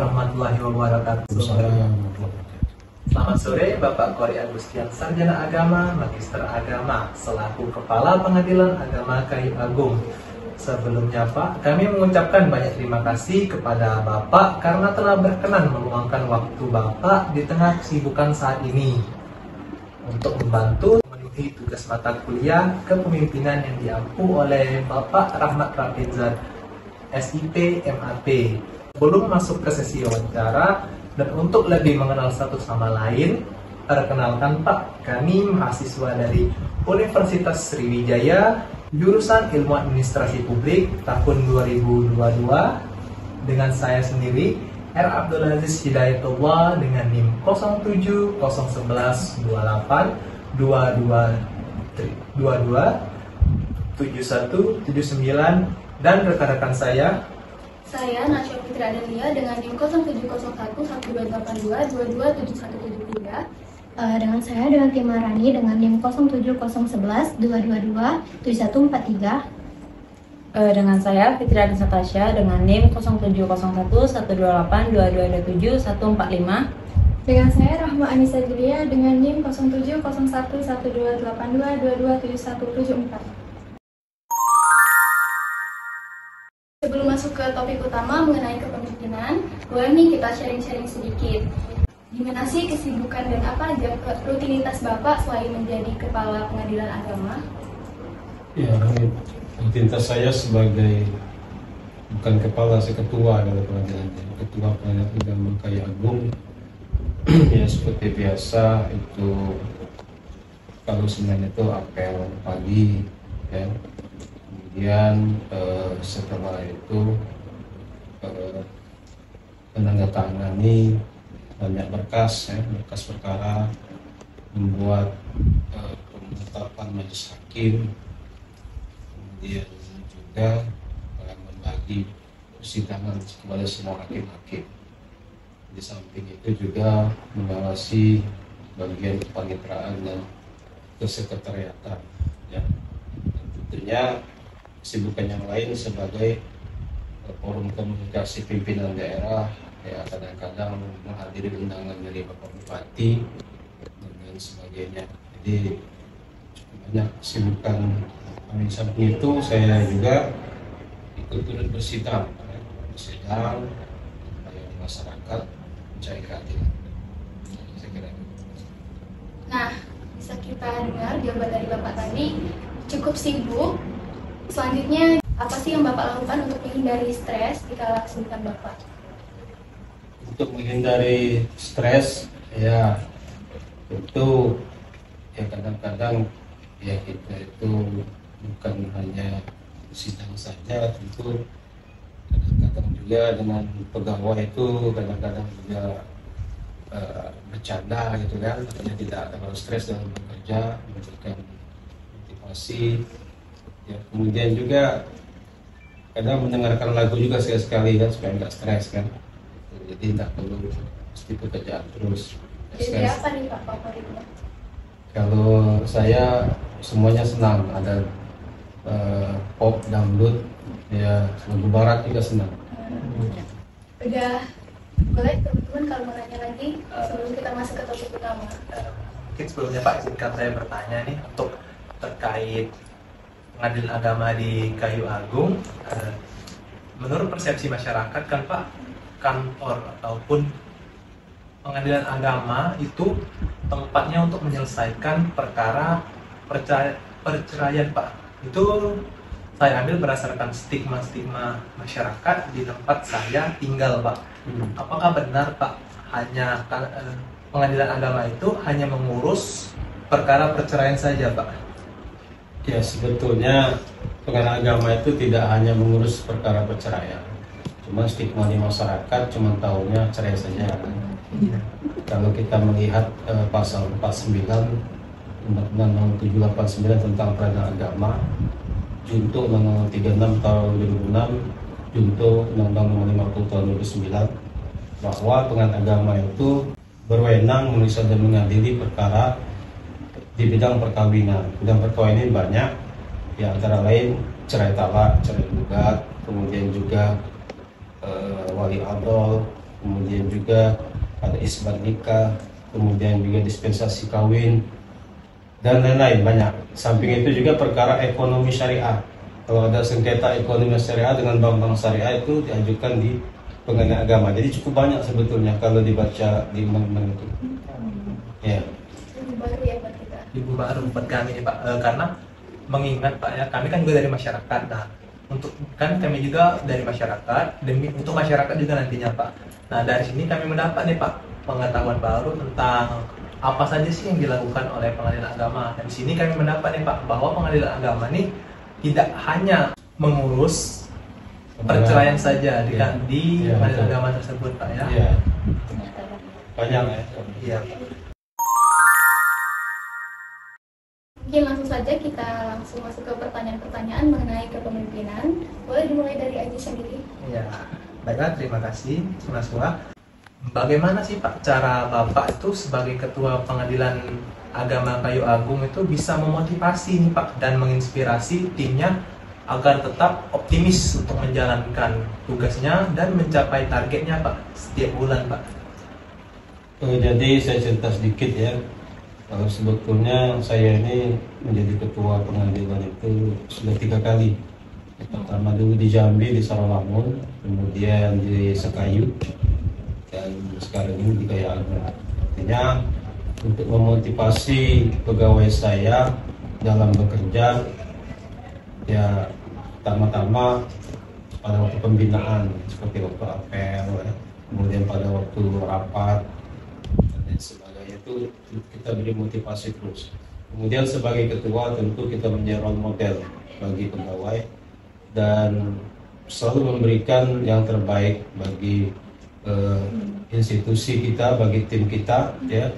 warahmatullahi wabarakatuh. Selamat sore Bapak Kori Agustian, Sarjana Agama, Magister Agama, selaku Kepala Pengadilan Agama Kayu Agung. Sebelumnya Pak, kami mengucapkan banyak terima kasih kepada Bapak karena telah berkenan meluangkan waktu Bapak di tengah kesibukan saat ini untuk membantu memenuhi tugas mata kuliah kepemimpinan yang diampu oleh Bapak Rahmat Rafizat, SIP MAP. Sebelum masuk ke sesi wawancara dan untuk lebih mengenal satu sama lain, perkenalkan Pak, kami mahasiswa dari Universitas Sriwijaya, jurusan Ilmu Administrasi Publik tahun 2022 dengan saya sendiri, R. Abdul Aziz Hidayatullah dengan NIM 0701227179 dan rekan-rekan saya Nasya Fitri Adelia dengan NIM 07011282227173. Dengan saya dengan tim Marani dengan NIM 07011222743. Dengan saya Fitri Adisa Tasya dengan NIM 07011282274145. Dengan saya Rahma Anissa Julia dengan NIM 07011282227174. Sebelum masuk ke topik utama mengenai kepemimpinan, boleh nih kita sharing-sharing sedikit. Gimana sih kesibukan dan apa aja rutinitas Bapak selain menjadi Kepala Pengadilan Agama? Ya, rutinitas saya sebagai bukan kepala, saya ketua dari pengadilan, ketua Pengadilan Agama Kayu Agung. Ya seperti biasa itu kalau sebenarnya itu apel pagi, ya. Kemudian setelah itu menandatangani banyak berkas, ya, berkas perkara, membuat penetapan majelis hakim, kemudian juga membagi persidangan kepada semua hakim-hakim. Di samping itu juga mengawasi bagian kepaniteraan dan kesekretariatan, ya. Dan tentunya kesibukan yang lain sebagai forum komunikasi pimpinan daerah, ya, kadang-kadang menghadiri undangan dari Bapak Bupati dan sebagainya. Jadi cukup banyak kesibukan. Di samping itu saya juga ikut turut bersidang supaya masyarakat mencari keadilan. Saya kira. Nah, bisa kita dengar jawaban dari Bapak tadi, cukup sibuk. Selanjutnya, apa sih yang Bapak lakukan untuk menghindari stres di kala kesibukan Bapak? Untuk menghindari stres, ya itu ya kadang-kadang ya kita itu bukan hanya sidang saja, tentu kadang-kadang juga dengan pegawai itu kadang-kadang juga bercanda gitu kan, artinya tidak terlalu stres dalam bekerja, memberikan motivasi. Ya, kemudian juga kadang mendengarkan lagu juga sekali kan supaya nggak stres kan, jadi tidak perlu mesti pekerjaan terus. Jadi apa nih Pak favoritnya? Kalau saya semuanya senang, ada pop, dangdut, ya lagu barat juga senang. Udah boleh teman-teman kalau mau nanya lagi sebelum kita masuk ke topik utama. mungkin sebelumnya Pak, izinkan saya bertanya nih untuk terkait Pengadilan Agama di Kayu Agung. Menurut persepsi masyarakat kan Pak, kantor ataupun pengadilan agama itu tempatnya untuk menyelesaikan perkara perceraian Pak. Itu saya ambil berdasarkan stigma-stigma masyarakat di tempat saya tinggal Pak. Apakah benar Pak, hanya pengadilan agama itu hanya mengurus perkara perceraian saja Pak? Ya sebetulnya pengadilan agama itu tidak hanya mengurus perkara perceraian, cuma stigma di masyarakat cuma tahunya cerai saja. Kalau kita melihat pasal 49 Undang-Undang Nomor 789 tentang peradilan agama, Junto Undang-Undang 36 tahun 2006, Junto Undang-Undang Nomor 50 tahun 2009, bahwa pengadilan agama itu berwenang memeriksa dan mengadili perkara di bidang perkawinan. Bidang perkawinan banyak, ya antara lain cerai talak, cerai gugat, kemudian juga wali adol, kemudian juga ada isbat nikah, kemudian juga dispensasi kawin, dan lain-lain banyak. Samping itu juga perkara ekonomi syariah. Kalau ada sengketa ekonomi syariah dengan bank-bank syariah itu diajukan di pengadilan agama. Jadi cukup banyak sebetulnya kalau dibaca di undang-undang itu. Ya. Ilmu baru ya buat kita. Ibu baru buat kami nih Pak, karena mengingat Pak ya, kami kan juga dari masyarakat. Nah, untuk kan kami juga dari masyarakat, demi untuk masyarakat juga nantinya Pak. Nah, dari sini kami mendapat nih Pak pengetahuan baru tentang apa saja sih yang dilakukan oleh pengadilan agama. Dan di sini kami mendapat nih Pak bahwa pengadilan agama nih tidak hanya mengurus perceraian saja di pengadilan agama tersebut Pak ya. Iya. Banyak ya. Iya. Mungkin langsung saja kita langsung masuk ke pertanyaan-pertanyaan mengenai kepemimpinan. Boleh dimulai dari Aji sendiri. Ya, baiklah, terima kasih Mas Wah. Bagaimana sih Pak cara Bapak itu sebagai Ketua Pengadilan Agama Kayu Agung itu bisa memotivasi nih Pak dan menginspirasi timnya agar tetap optimis untuk menjalankan tugasnya dan mencapai targetnya Pak setiap bulan Pak? Jadi saya cerita sedikit ya. Kalau sebetulnya saya ini menjadi ketua pengadilan itu sudah 3 kali. Pertama dulu di Jambi di Sarawangun, kemudian di Sekayu, dan sekarang ini di Kayu Agung. Artinya untuk memotivasi pegawai saya dalam bekerja, ya pertama-tama pada waktu pembinaan seperti waktu apel, ya. Kemudian pada waktu rapat dan lain sebagainya itu kita beri motivasi terus. Kemudian sebagai ketua tentu kita menjadi role model bagi pegawai dan selalu memberikan yang terbaik bagi institusi kita, bagi tim kita, ya,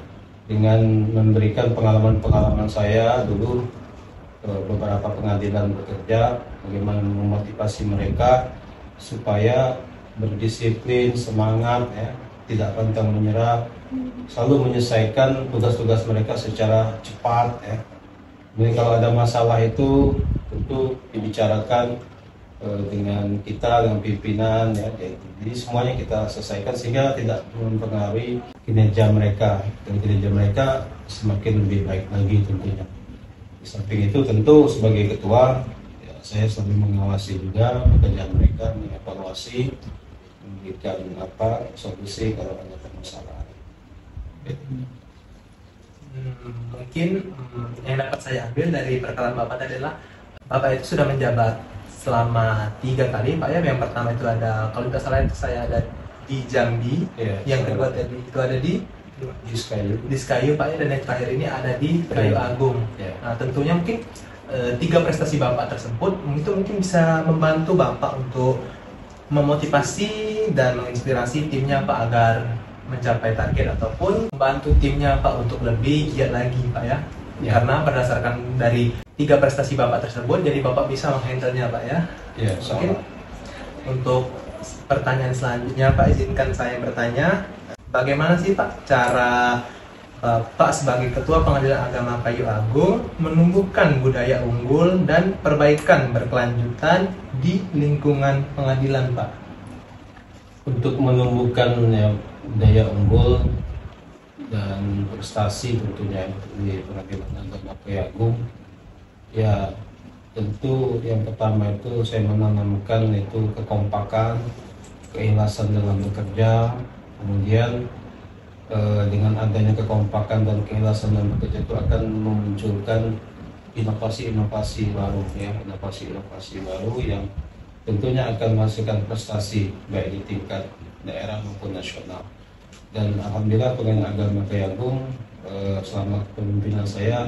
dengan memberikan pengalaman-pengalaman saya dulu beberapa pengadilan bekerja, bagaimana memotivasi mereka supaya berdisiplin, semangat, ya, tidak pantang menyerah, selalu menyelesaikan tugas-tugas mereka secara cepat, ya. Jadi kalau ada masalah itu tentu dibicarakan dengan kita, dengan pimpinan, ya. Jadi semuanya kita selesaikan sehingga tidak mempengaruhi kinerja mereka, dan kinerja mereka semakin lebih baik lagi tentunya. Di samping itu tentu sebagai ketua, ya, saya selalu mengawasi juga pekerjaan mereka, mengevaluasi, memberikan solusi kalau ada permasalahan. Mungkin yang dapat saya ambil dari perkataan Bapak adalah Bapak itu sudah menjabat selama 3 kali Pak ya. Yang pertama itu ada, kalau tidak salah itu saya ada di Jambi, Ya, yang kedua tadi itu ada di Sekayu Pak ya, dan yang terakhir ini ada di Kayu Agung. Ya. Nah tentunya mungkin 3 prestasi Bapak tersebut itu mungkin bisa membantu Bapak untuk memotivasi dan menginspirasi timnya Pak agar mencapai target ataupun membantu timnya Pak untuk lebih giat lagi Pak ya. Ya. Karena berdasarkan dari 3 prestasi Bapak tersebut, jadi Bapak bisa menghandle-nya Pak ya. Ya, mungkin untuk pertanyaan selanjutnya Pak, izinkan saya bertanya, bagaimana sih Pak cara Bapak sebagai Ketua Pengadilan Agama Kayu Agung menumbuhkan budaya unggul dan perbaikan berkelanjutan di lingkungan pengadilan Pak? Untuk menumbuhkan ya, budaya unggul dan prestasi tentunya di Pengadilan Agama Kayu Agung, ya tentu yang pertama itu saya menanamkan itu kekompakan, keikhlasan dalam bekerja. Kemudian dengan adanya kekompakan dan keikhlasan dalam bekerja itu akan memunculkan inovasi-inovasi baru, ya, inovasi-inovasi baru yang tentunya akan menghasilkan prestasi baik di tingkat daerah maupun nasional. Dan alhamdulillah Pengadilan Agama Kayu Agung selama kepemimpinan saya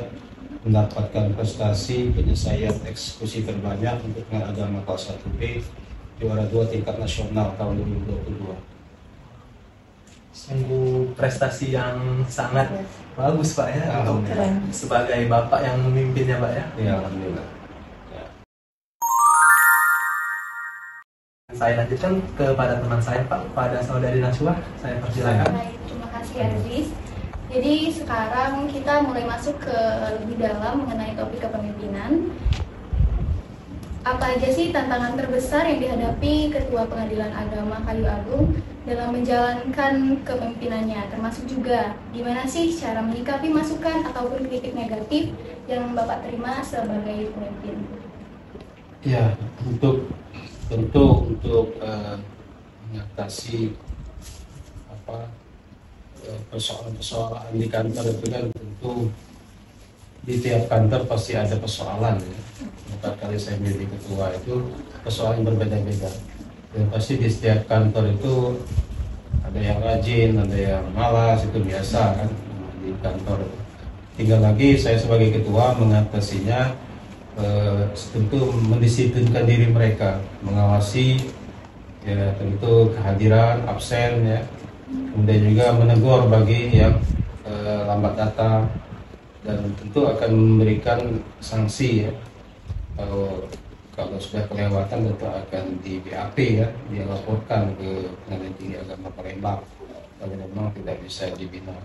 mendapatkan prestasi penyelesaian eksekusi terbanyak untuk Pengadilan Agama kelas 1B, juara 2 tingkat nasional tahun 2022. Sungguh prestasi yang sangat bagus Pak ya, untuk Keren. sebagai Bapak yang memimpinnya Pak ya. Ya, alhamdulillah. Saya lanjutkan kepada teman saya Pak, pada saudari Nasuah, saya persilakan. Baik, terima kasih Aziz. Jadi sekarang kita mulai masuk ke lebih dalam mengenai topik kepemimpinan. Apa aja sih tantangan terbesar yang dihadapi Ketua Pengadilan Agama Kayu Agung dalam menjalankan kepemimpinannya, termasuk juga gimana sih cara menyikapi masukan ataupun kritik negatif yang Bapak terima sebagai pemimpin. Ya, untuk mengatasi persoalan-persoalan di kantor itu kan tentu di tiap kantor pasti ada persoalan ya. Maka kali saya menjadi ketua itu persoalan berbeda-beda. Dan pasti di setiap kantor itu ada yang rajin, ada yang malas, itu biasa kan di kantor. Tinggal lagi saya sebagai ketua mengatasinya, tentu mendisiplinkan diri mereka, mengawasi ya tentu kehadiran, absen ya, kemudian juga menegur bagi yang lambat datang, dan tentu akan memberikan sanksi ya. Kalau sudah kelewatan tentu akan di BAP ya, dia laporkan ke Pengadilan Tinggi Agama Palembang kalau memang tidak bisa dibina.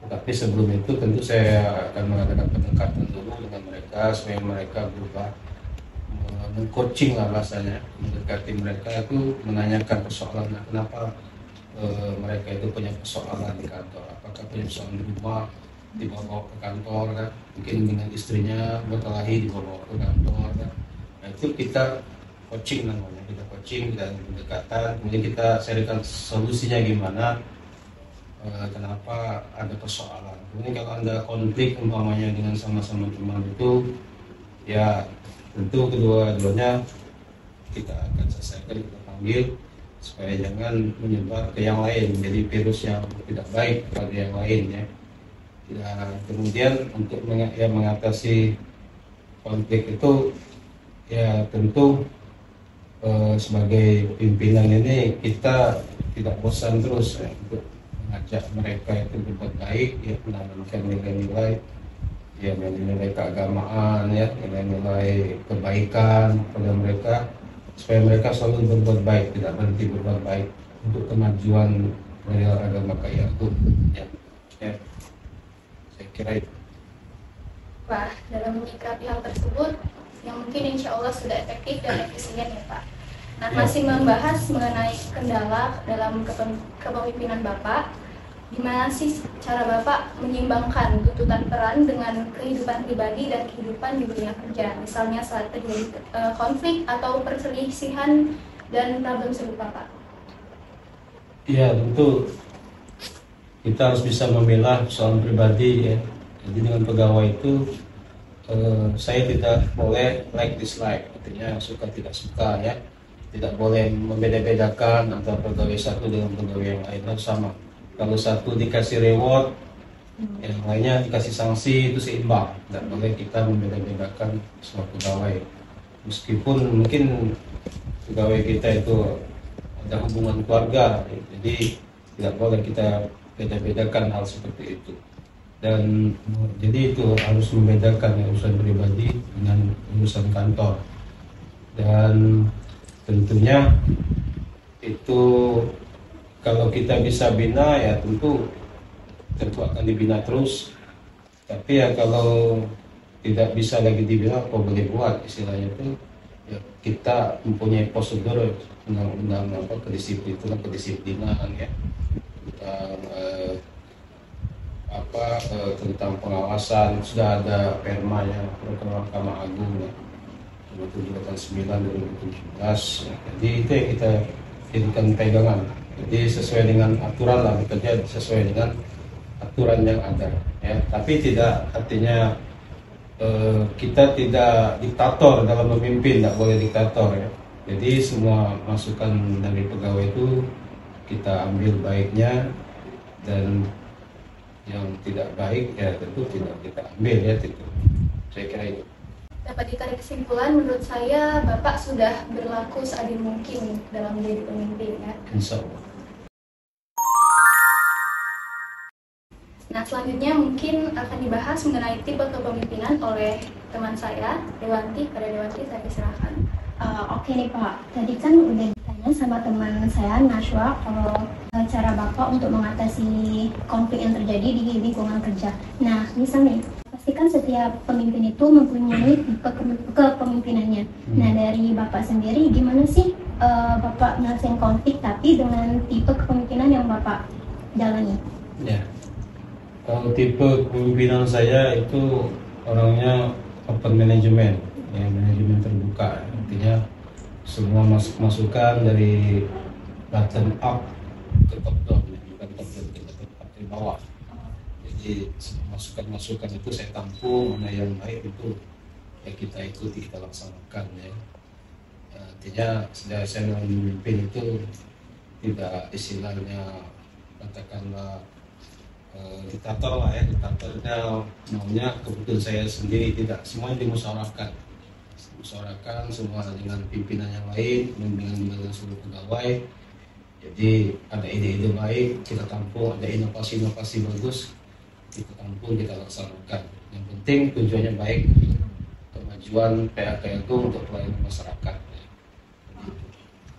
Tapi sebelum itu tentu saya akan mengadakan pendekatan dulu dengan mereka supaya mereka berubah, meng-coaching lah bahasanya, mendekati mereka itu menanyakan persoalan kenapa mereka itu punya persoalan di kantor, apakah punya persoalan di rumah dibawa ke kantor kan, mungkin dengan istrinya berkelahi dibawa ke kantor kan. Nah itu kita coaching namanya, kita coaching dan pendekatan, kemudian kita carikan solusinya gimana, kenapa ada persoalan. Kemudian kalau ada konflik umpamanya dengan sama-sama teman itu, ya tentu kedua-duanya kita akan selesaikan, kita panggil supaya jangan menyebar ke yang lain, jadi virus yang tidak baik kepada yang lain ya. Kemudian untuk mengatasi konflik itu ya tentu sebagai pimpinan ini kita tidak bosan terus ya, untuk mengajak mereka itu berbuat baik ya, menanamkan nilai-nilai ya, nilai keagamaan ya, nilai-nilai kebaikan pada mereka supaya mereka selalu berbuat baik, tidak berhenti berbuat baik untuk kemajuan dari agama KAI Agung ya. Saya kira itu. Wah, dalam menyikapi hal tersebut yang mungkin insya Allah sudah efektif dan efisien ya Pak. Nah, masih membahas mengenai kendala dalam kepemimpinan Bapak, gimana sih cara Bapak menyeimbangkan tuntutan peran dengan kehidupan pribadi dan kehidupan di dunia kerja, misalnya saat terjadi konflik atau perselisihan dan problem serupa Pak? Ya tentu kita harus bisa memilah persoalan pribadi ya. Jadi dengan pegawai itu saya tidak boleh like dislike, artinya suka tidak suka ya, tidak boleh membeda-bedakan antara pegawai satu dengan pegawai yang lain, harus sama. Kalau satu dikasih reward, yang lainnya dikasih sanksi, itu seimbang. Tidak boleh kita membeda-bedakan semua pegawai, meskipun mungkin pegawai kita itu ada hubungan keluarga, jadi tidak boleh kita beda-bedakan hal seperti itu. Dan jadi itu harus membedakan urusan pribadi dengan urusan kantor. Dan tentunya itu kalau kita bisa bina ya tentu akan dibina terus. Tapi ya kalau tidak bisa lagi dibina, apa boleh buat, istilahnya itu ya, kita mempunyai prosedur undang-undang kedisiplinan ya, tentang pengawasan. Sudah ada permanya peraturan Mahkamah Agung ya, nomor 789 2017 ya. Jadi itu yang kita jadikan pegangan. Jadi sesuai dengan aturan lah, bekerja sesuai dengan aturan yang ada ya. Tapi tidak artinya kita tidak diktator dalam memimpin, tidak boleh diktator ya. Jadi semua masukan dari pegawai itu kita ambil baiknya, dan yang tidak baik ya tentu tidak kita ambil ya, itu saya kira itu. Dapat ditarik kesimpulan, menurut saya Bapak sudah berlaku seadil mungkin dalam menjadi pemimpin ya. Insya Allah. Nah, selanjutnya mungkin akan dibahas mengenai tipe kepemimpinan oleh teman saya, Dewanti. Pada Dewanti saya diserahkan. Oke nih Pak, tadi kan udah ditanya sama teman saya Nashwa kalau cara Bapak untuk mengatasi konflik yang terjadi di lingkungan kerja. Nah, misalnya pastikan setiap pemimpin itu mempunyai tipe kepemimpinannya. Nah, dari Bapak sendiri gimana sih Bapak menyelesaikan konflik tapi dengan tipe kepemimpinan kepemimpinan yang Bapak jalani? Ya, kalau tipe kepemimpinan saya itu orangnya open management, ya, manajemen terbuka. Artinya semua masukan dari bottom up ke top down, bukan top down ke dari bawah. Jadi masukan-masukan itu saya tampung, mana yang baik itu ya kita ikuti, kita laksanakan ya. Artinya saya memimpin itu tidak istilahnya katakanlah diktator lah ya, diktatornya maunya kebetulan saya sendiri, tidak, semuanya dimusyawarahkan semua dengan pimpinan yang lain, dengan seluruh pegawai. Jadi ada ide-ide baik kita tampung, ada inovasi-inovasi bagus kita tampung, kita laksanakan. Yang penting tujuannya baik, kemajuan PAK itu untuk pelayanan masyarakat.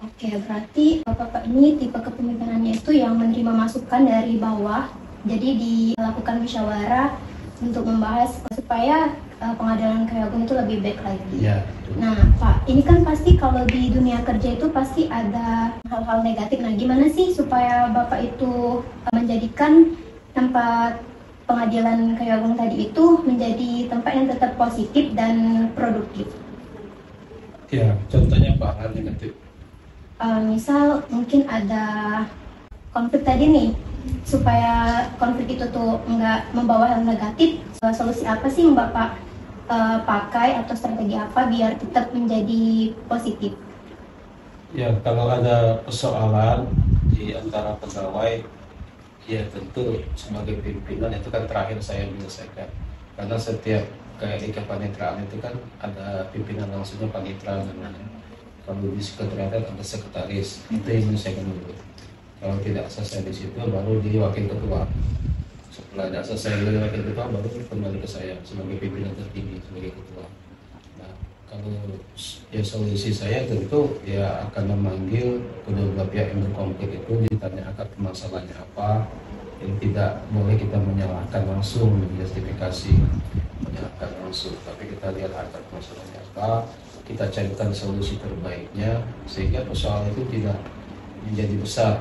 Oke, berarti Bapak ini tipe kepemimpinannya itu yang menerima masukan dari bawah, jadi dilakukan musyawarah untuk membahas supaya pengadilan kayu agung itu lebih baik lagi. Ya, nah Pak, ini kan pasti kalau di dunia kerja itu pasti ada hal-hal negatif. Nah gimana sih supaya Bapak itu menjadikan tempat pengadilan kayu agung tadi itu menjadi tempat yang tetap positif dan produktif? Ya, contohnya Pak, hal negatif. Misal mungkin ada konflik tadi nih, supaya konflik itu tuh nggak membawa hal negatif, solusi apa sih yang Bapak pakai atau strategi apa biar tetap menjadi positif? Ya, kalau ada persoalan di antara pegawai, ya tentu sebagai pimpinan itu kan terakhir saya menyelesaikan. Karena setiap kayak di kepaniteraan itu kan ada pimpinan langsungnya panitra namanya. Kalau di sekretariat ada sekretaris, itu yang menyelesaikan dulu. Kalau tidak selesai di situ baru di wakil ketua. Setelah tidak selesai di wakil ketua baru kembali ke saya sebagai pimpinan tertinggi, sebagai ketua. Nah, kalau ya solusi saya tentu ya akan memanggil kedua belah pihak yang berkonflik itu, ditanya akar masalahnya apa. Yang tidak boleh kita menyalahkan langsung, menjustifikasi menyalahkan langsung, tapi kita lihat akar masalahnya apa, kita carikan solusi terbaiknya sehingga persoalan itu tidak menjadi besar.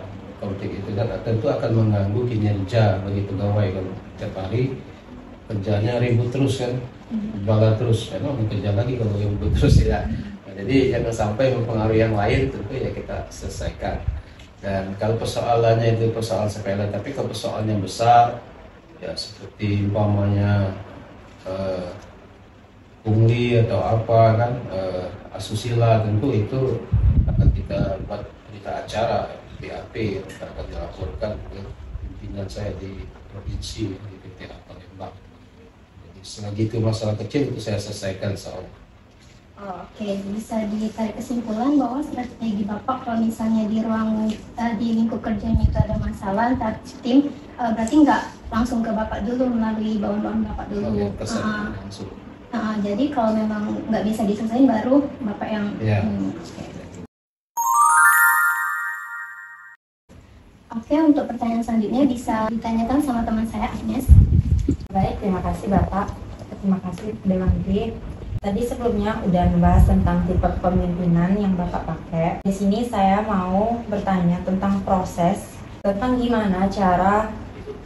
Konflik itu kan tentu akan mengganggu kinerja bagi pegawai. Kalau tiap hari kerjanya ribut terus kan, bala terus, karena mau kerja lagi kalau ribut terus ya. Nah, jadi jangan sampai mempengaruhi yang lain, tentu ya kita selesaikan. Dan kalau persoalannya itu persoalan sepele, tapi kalau persoalannya besar, ya seperti umpamanya pungli atau apa kan, asusila, tentu itu akan kita buat berita acara BAP yang akan dilaporkan ke pimpinan saya di provinsi di PTA Palembang. Jadi selagi itu masalah kecil itu saya selesaikan soal. Oke, bisa ditarik kesimpulan bahwa strategi Bapak kalau misalnya di ruang di lingkup kerjanya itu ada masalah antar tim, berarti nggak langsung ke Bapak dulu, melalui bawahan Bapak dulu. Langsung. Jadi kalau memang nggak bisa diselesaikan baru Bapak yang Oke, untuk pertanyaan selanjutnya bisa ditanyakan sama teman saya, Agnes. Baik, terima kasih Bapak. Terima kasih Dewanti. Tadi sebelumnya udah membahas tentang tipe kepemimpinan yang Bapak pakai. Di sini saya mau bertanya tentang proses, tentang gimana cara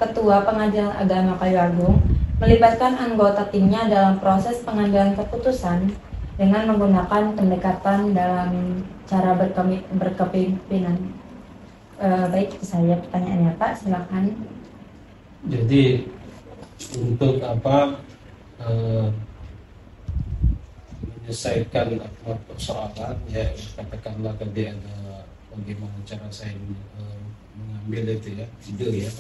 Ketua Pengadilan Agama Kayu Agung melibatkan anggota timnya dalam proses pengambilan keputusan dengan menggunakan pendekatan dalam cara berkepemimpinan. Baik, itu saya pertanyaannya Pak, silakan. Jadi untuk menyelesaikan persoalan, ya katakanlah tadi ada bagaimana cara saya mengambil itu ya, ide ya,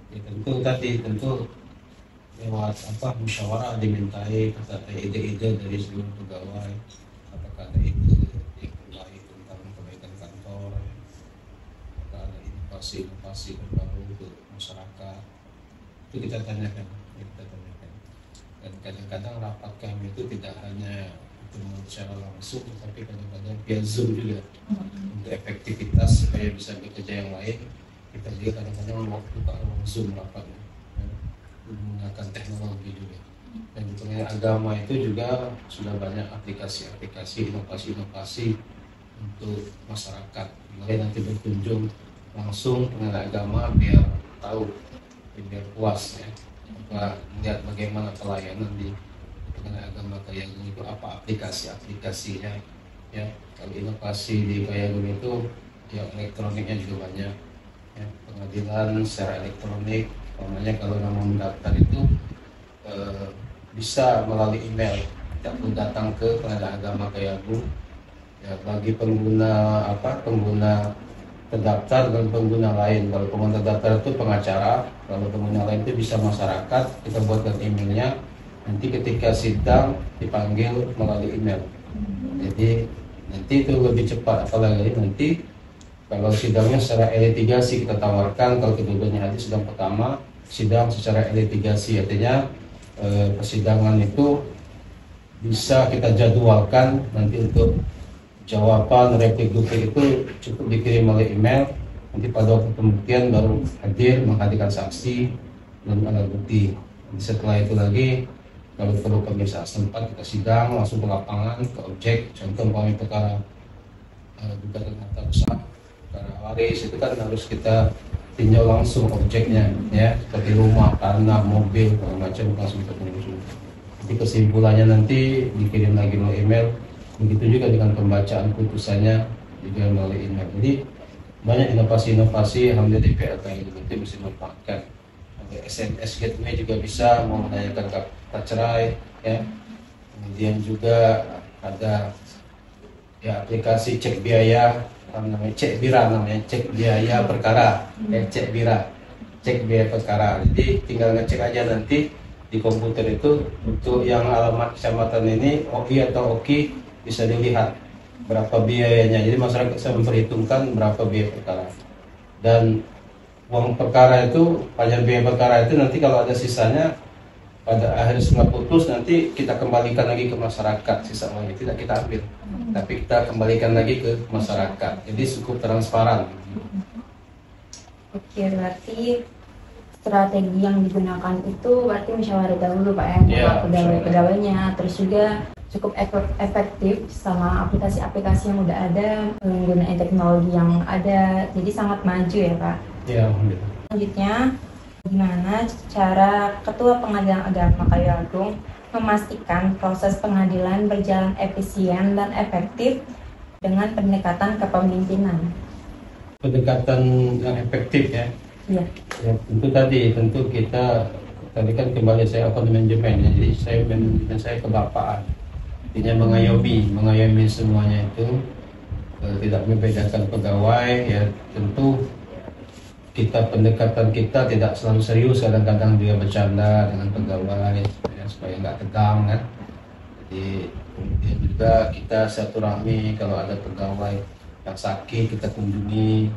ya tentu lewat musyawarah dimintai ide-ide dari seluruh pegawai, apakah ada ide yang terbaik tentang kebaikan kantor, apakah ada inovasi terbaru untuk masyarakat, itu kita tanyakan. Dan kadang-kadang rapat kami itu tidak hanya bertemu secara langsung, tapi kadang-kadang via Zoom juga untuk efektivitas supaya bisa bekerja yang lain. Kita juga kadang-kadang waktu Zoom rapat menggunakan teknologi juga. Dan di dunia agama itu juga sudah banyak aplikasi-aplikasi, inovasi-inovasi untuk masyarakat. Mulai nanti berkunjung langsung pengadilan agama biar tahu, biar puas ya, melihat bagaimana pelayanan di pengadilan agama Kayagung itu, apa aplikasinya ya. Kalau inovasi di Kayagung itu yang elektroniknya juga banyak ya, pengadilan secara elektronik. Namanya kalau mau mendaftar itu bisa melalui email, tidak perlu datang ke pengadilan agama Kayagung ya. Bagi pengguna terdaftar dan pengguna lain, kalau pengguna terdaftar itu pengacara, kalau pengguna lain itu bisa masyarakat, kita buatkan emailnya, nanti ketika sidang dipanggil melalui email. Jadi nanti itu lebih cepat, apalagi nanti kalau sidangnya secara litigasi kita tawarkan, kalau kedudukannya ada sidang pertama, sidang secara litigasi, artinya persidangan itu bisa kita jadwalkan nanti untuk jawaban replik-duplik itu cukup dikirim melalui email, nanti pada waktu pembuktian baru hadir menghadirkan saksi dan alat bukti. Setelah itu lagi kalau perlu pemeriksaan sempat kita sidang langsung ke lapangan, ke objek. Contoh umpamanya perkara gugatan harta besar, perkara waris, itu kan harus kita tinjau langsung objeknya ya, seperti rumah, tanah, mobil, segala macam langsung kita tinjau. Jadi kesimpulannya nanti dikirim lagi melalui email. Begitu juga dengan pembacaan putusannya juga melalui email. Jadi banyak inovasi-inovasi alhamdulillah di PLK itu bisa dimanfaatkan. Ada SMS gateway juga bisa mau menanyakan kata cerai ya. Kemudian juga ada ya aplikasi cek biaya, namanya cek bira, namanya cek biaya perkara ya, cek bira, cek biaya perkara. Jadi tinggal ngecek aja nanti di komputer itu untuk yang alamat kecamatan ini OI atau OKI bisa dilihat berapa biayanya. Jadi masyarakat bisa memperhitungkan berapa biaya perkara, dan uang perkara itu, pajak biaya perkara itu nanti kalau ada sisanya pada akhir setelah putus nanti kita kembalikan lagi ke masyarakat. Sisa uangnya tidak kita ambil, tapi kita kembalikan lagi ke masyarakat. Jadi cukup transparan. Oke, berarti strategi yang digunakan itu berarti musyawarah dahulu Pak ya, pegawai-pegawainya, terus juga cukup efektif sama aplikasi-aplikasi yang udah ada, menggunakan teknologi yang ada, jadi sangat maju ya Pak. Ya, selanjutnya, gimana cara Ketua Pengadilan Agama Kayagung memastikan proses pengadilan berjalan efisien dan efektif dengan pendekatan kepemimpinan? Pendekatan yang efektif ya. Iya. Ya, tentu kita tadi kan kembali saya manajemen ya, jadi saya kebapaan. Artinya mengayomi semuanya itu, tidak membedakan pegawai ya. Tentu pendekatan kita tidak selalu serius, kadang-kadang juga bercanda dengan pegawai ya, supaya nggak tegang kan. Jadi kemudian juga kita silaturahmi, kalau ada pegawai yang sakit kita kunjungi,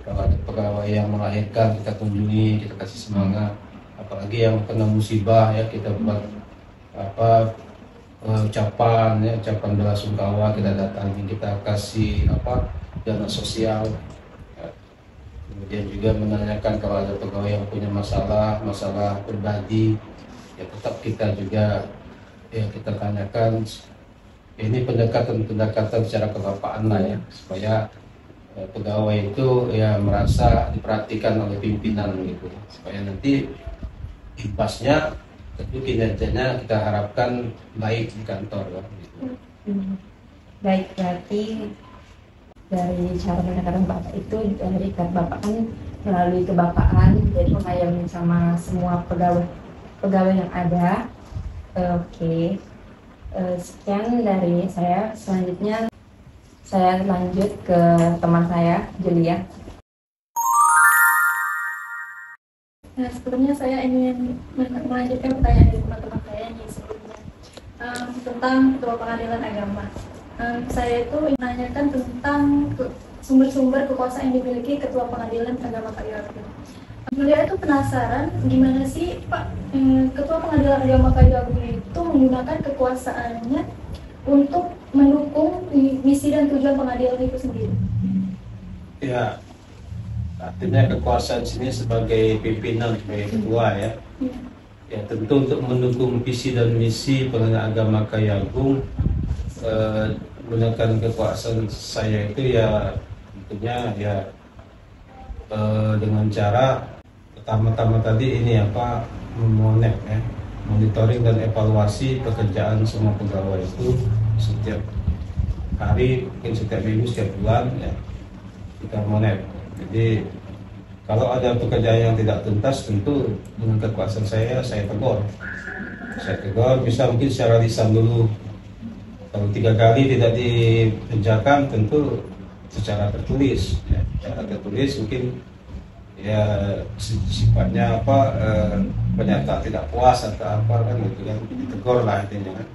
kalau ada pegawai yang melahirkan kita kunjungi, kita kasih semangat. Apalagi yang kena musibah ya, kita buat ucapan belasungkawa, kita datangi, kita kasih dana sosial ya. Kemudian juga menanyakan kalau ada pegawai yang punya masalah pribadi ya, tetap kita juga ya kita tanyakan. Ini pendekatan secara kebapaan lah ya, supaya pegawai itu ya merasa diperhatikan oleh pimpinan gitu, supaya nanti impasnya tentu kinerjanya kita harapkan baik di kantor ya, gitu. Baik, berarti dari cara pendekatan Bapak itu dari Bapak kan melalui kebapaan, jadi mengayomi sama semua pegawai yang ada. Oke. Sekian dari saya. Selanjutnya saya lanjut ke teman saya, Julia. Nah, sebelumnya saya ingin melanjutkan pertanyaan dari teman-teman saya yang sebelumnya tentang Ketua Pengadilan Agama. Saya itu menanyakan tentang sumber-sumber kekuasaan yang dimiliki Ketua Pengadilan Agama Kayagung. Beliau itu penasaran gimana sih Pak, Ketua Pengadilan Agama Kayagung itu menggunakan kekuasaannya untuk mendukung misi dan tujuan pengadilan itu sendiri. Ya, artinya kekuasaan sini sebagai pimpinan, sebagai ketua ya. Ya tentu untuk mendukung visi dan misi Pengadilan Agama Kayagung, menggunakan kekuasaan saya itu ya tentunya ya dengan cara pertama-tama tadi ini apa, memonet ya, monitoring dan evaluasi pekerjaan semua pegawai itu setiap hari, mungkin setiap minggu, setiap bulan ya, kita monet. Jadi kalau ada pekerjaan yang tidak tuntas, tentu dengan kekuasaan saya tegur. Saya tegur, bisa mungkin secara lisan dulu. Kalau 3 kali tidak dikerjakan, tentu secara tertulis. Ya. Secara tertulis mungkin ya sifatnya apa, pernyataan tidak puas atau apa kan gitu kan, ditegur lah intinya kan.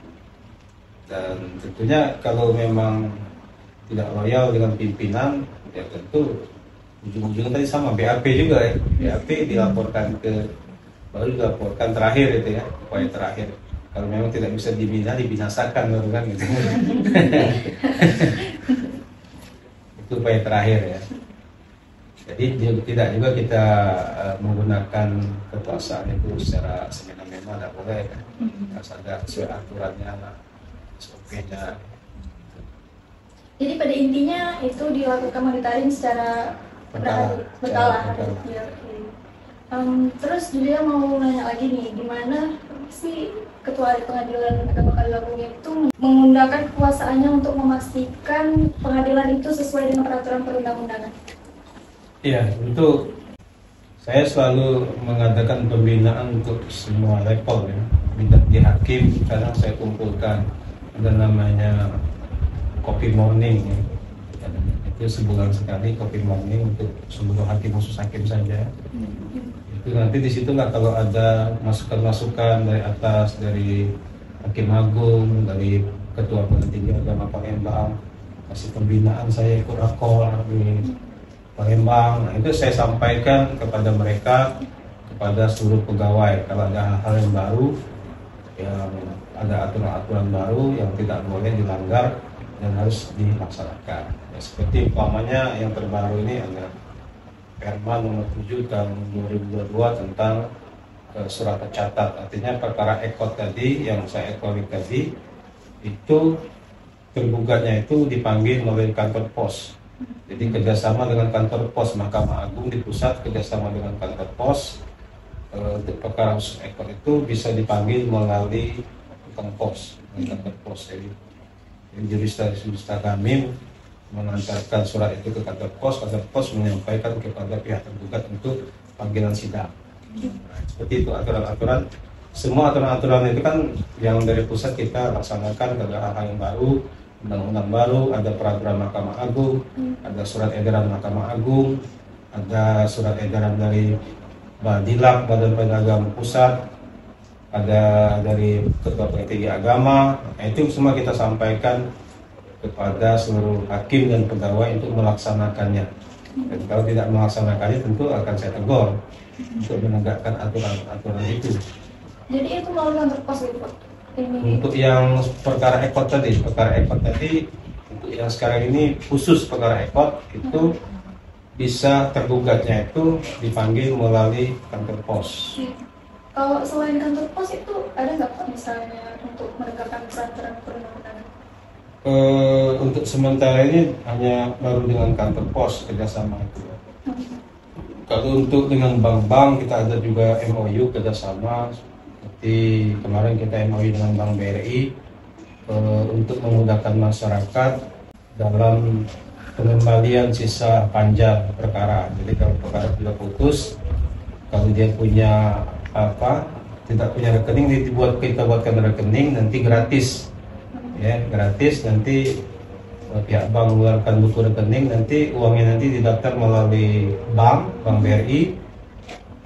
Dan tentunya kalau memang tidak loyal dengan pimpinan, ya tentu ujung-ujungnya tadi sama BAP juga ya. BAP dilaporkan baru dilaporkan terakhir itu ya, upaya terakhir. Kalau memang tidak bisa dibinasakan baru kan gitu. Itu upaya terakhir ya. Jadi tidak juga kita menggunakan kekuasaan itu secara semena-mena, tidak boleh kan. Harus ada sesuai aturannya, SOP-nya. Jadi pada intinya itu dilakukan monitoring secara berkala. Ya, okay. Terus juga mau nanya lagi nih, gimana sih Ketua Pengadilan Agama Kayu itu menggunakan kekuasaannya untuk memastikan pengadilan itu sesuai dengan peraturan perundang-undangan? Iya, untuk saya selalu mengadakan pembinaan untuk semua level ya. Di hakim kadang saya kumpulkan, ada namanya Kopi Morning ya. Itu sebulan sekali Kopi Morning untuk seluruh hakim, khusus hakim saja. Itu nanti di situ lah kalau ada masukan-masukan dari atas, dari Hakim Agung, dari Ketua Pengadilan Tinggi Agama Palembang, kasih pembinaan saya ikut rakor di Palembang. Nah, itu saya sampaikan kepada mereka, kepada seluruh pegawai kalau ada hal-hal yang baru, yang ada aturan-aturan baru yang tidak boleh dilanggar dan harus dilaksanakan. Ya, seperti umpamanya yang terbaru ini ada Perma nomor 7 tahun 2022 tentang surat tercatat. Artinya perkara ekot tadi yang saya ekori tadi itu tergugatnya itu dipanggil melalui kantor pos. Jadi kerjasama dengan kantor pos Mahkamah Agung di pusat, kerjasama dengan kantor pos, perkara khusus ekot itu bisa dipanggil melalui kantor pos. Jadi jurista kami mengantarkan surat itu ke kantor pos menyampaikan kepada pihak tergugat untuk panggilan sidang. Nah, seperti itu aturan-aturan. Semua aturan-aturan itu kan yang dari pusat kita laksanakan, ada hal-hal yang baru, undang-undang baru, ada peraturan Mahkamah Agung, ada surat edaran Mahkamah Agung, ada surat edaran dari Badilak, Badan Penagama Pusat, ada dari Ketua Pengadilan Tinggi Agama. Nah, itu semua kita sampaikan kepada seluruh hakim dan pegawai untuk melaksanakannya. Dan kalau tidak melaksanakannya tentu akan saya tegur untuk menegakkan aturan-aturan itu. Jadi itu melalui kantor pos itu, Pak? Untuk yang perkara ekot tadi, untuk yang sekarang ini khusus perkara ekot itu bisa tergugatnya itu dipanggil melalui kantor pos. Kalau selain kantor pos itu ada nggak Pak misalnya untuk menegakkan peraturan perundang-undangan? Untuk sementara ini hanya baru dengan kantor pos kerjasama itu. Kalau untuk dengan bank-bank kita ada juga MOU kerjasama. Seperti kemarin kita MOU dengan Bank BRI untuk memudahkan masyarakat dalam pengembalian sisa panjang perkara. Jadi kalau perkara sudah putus, kalau dia punya tidak punya rekening, kita buatkan rekening, nanti gratis. Ya, gratis, nanti pihak bank mengeluarkan buku rekening, nanti uangnya nanti didaftar melalui bank BRI.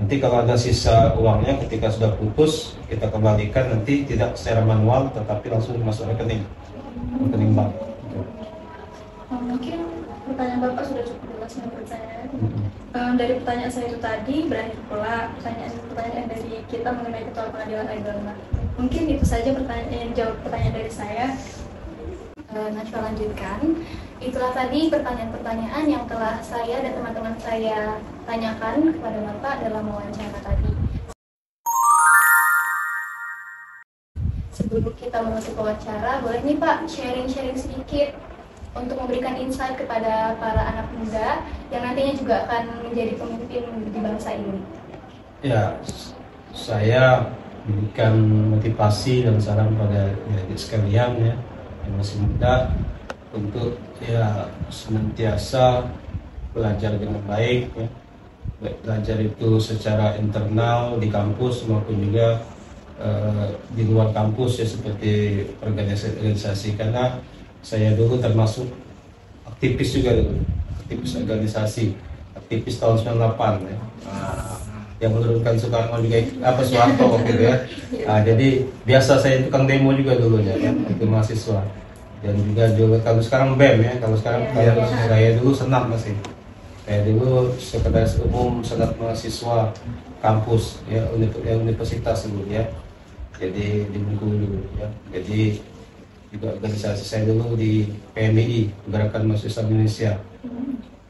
Nanti kalau ada sisa uangnya ketika sudah putus, kita kembalikan, nanti tidak secara manual tetapi langsung masuk rekening bank. Mungkin pertanyaan Bapak sudah cukup jelas menurut saya. Dari pertanyaan saya itu tadi berakhir pula pertanyaan dari kita mengenai Ketua Pengadilan Agama. Mungkin itu saja pertanyaan dari saya. Najwa lanjutkan. Itulah tadi pertanyaan-pertanyaan yang telah saya dan teman-teman saya tanyakan kepada Bapak dalam wawancara tadi. Sebelum kita masuk ke wawancara, boleh nih Pak sharing-sharing sedikit untuk memberikan insight kepada para anak muda yang nantinya juga akan menjadi pemimpin di bangsa ini. Ya, saya berikan motivasi dan saran pada adik sekalian ya yang masih muda untuk ya senantiasa belajar dengan baik ya. Belajar itu secara internal di kampus maupun juga di luar kampus ya, seperti organisasi, karena saya dulu termasuk aktivis juga dulu, aktivis organisasi, aktivis tahun 98 ya. Yang menurunkan Soekarno juga Soeharto waktu itu ya. Jadi biasa saya tukang demo juga dulunya ya, itu mahasiswa. Dan juga kalau sekarang BEM ya, kalau sekarang saya dulu senam masih. Saya dulu sekretaris umum senat mahasiswa kampus ya, universitas dulu ya. Jadi di Bengkulu ya. Jadi juga organisasi saya dulu di PMI, Gerakan Mahasiswa Indonesia.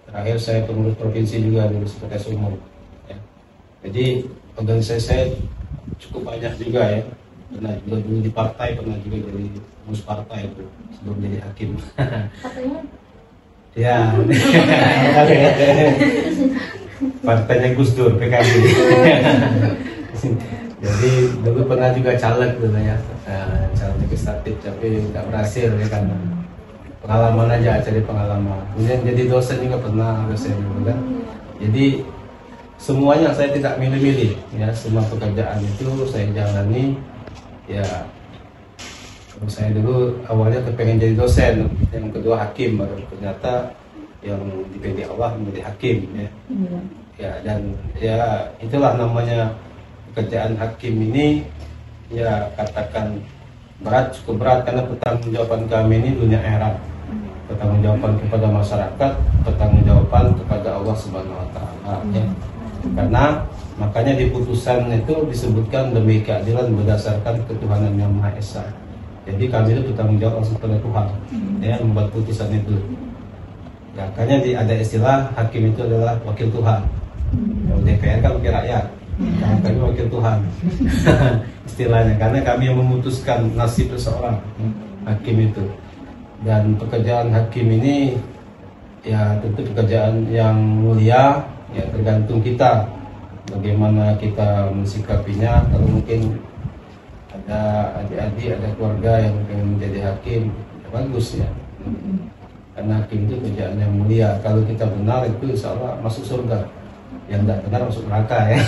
Terakhir saya pengurus provinsi juga dulu sekretaris umum. Ya. Jadi organisasi saya cukup banyak juga ya. Pernah juga dulu di partai, pernah juga jadi pengurus partai itu sebelum jadi hakim. Katanya Ya, partainya Gus Dur, PKB. Jadi dulu pernah juga caleg dulu ya, caleg legislatif, tapi nggak berhasil ya kan. Pengalaman aja, cari pengalaman. Kemudian jadi dosen juga pernah, dosen juga kan. Jadi semuanya saya tidak milih-milih ya, semua pekerjaan itu saya jalani ya. Saya dulu awalnya kepengen jadi dosen, yang kedua hakim, baru ternyata yang dipilih Allah menjadi hakim ya. Ya, dan ya itulah namanya pekerjaan hakim ini ya, katakan berat, cukup berat, karena pertanggungjawaban kami ini dunia akhirat, pertanggungjawaban kepada masyarakat, pertanggungjawaban kepada Allah Subhanahu Wa Taala ya. Karena makanya di putusan itu disebutkan demi keadilan berdasarkan ketuhanan yang Maha Esa. Jadi kami itu bertanggung jawab langsung kepada Tuhan ya, membuat putusan itu. Ya, makanya ada istilah hakim itu adalah wakil Tuhan. Kalau DPR kan wakil rakyat, kami wakil Tuhan. Istilahnya, karena kami yang memutuskan nasib seseorang, hakim itu. Dan pekerjaan hakim ini ya tentu pekerjaan yang mulia ya, tergantung kita bagaimana kita mensikapinya. Kalau mungkin ada adik-adik, ada keluarga yang ingin menjadi hakim, ya bagus ya. Karena hakim itu pekerjaan yang mulia. Kalau kita benar itu insya Allah masuk surga. Yang tidak benar masuk neraka ya.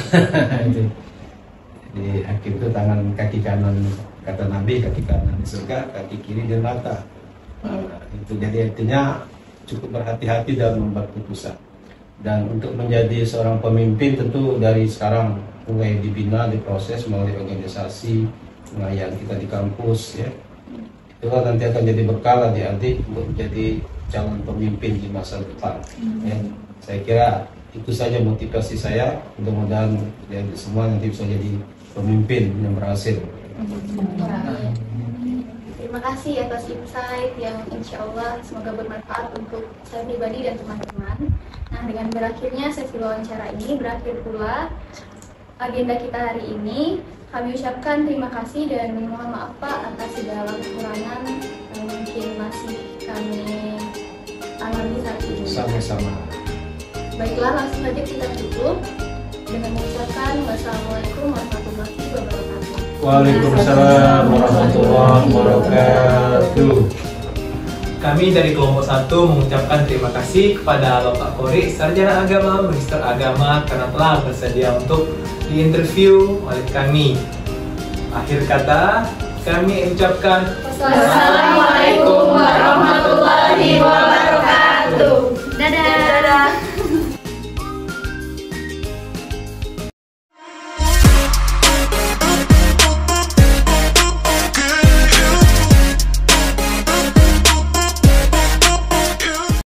Jadi hakim itu tangan kaki kanan, kata Nabi, kaki kanan di surga, kaki kiri di neraka. Itu jadi artinya cukup berhati-hati dalam membuat putusan. Dan untuk menjadi seorang pemimpin tentu dari sekarang mulai dibina, diproses melalui organisasi, pengayaan kita di kampus ya. Itulah nanti akan jadi bekal adik-adik untuk menjadi calon pemimpin di masa depan ya. Saya kira itu saja motivasi saya, mudah-mudahan ya, semua nanti bisa jadi pemimpin yang berhasil. Terima kasih atas insight yang insya Allah semoga bermanfaat untuk saya pribadi dan teman-teman. Nah, dengan berakhirnya sesi wawancara ini berakhir pula agenda kita hari ini. Kami ucapkan terima kasih dan mohon maaf Pak atas segala kekurangan yang mungkin masih kami alami saat ini. Sama-sama. Baiklah, langsung saja kita tutup dengan mengucapkan wassalamualaikum warahmatullahi wabarakatuh. Waalaikumsalam warahmatullahi wabarakatuh. Kami dari kelompok 1 mengucapkan terima kasih kepada Bapak Qori, Sarjana Agama, Magister Agama, karena telah bersedia untuk diinterview oleh kami. Akhir kata, kami ucapkan Wassalamualaikum warahmatullahi wabarakatuh. Dadah.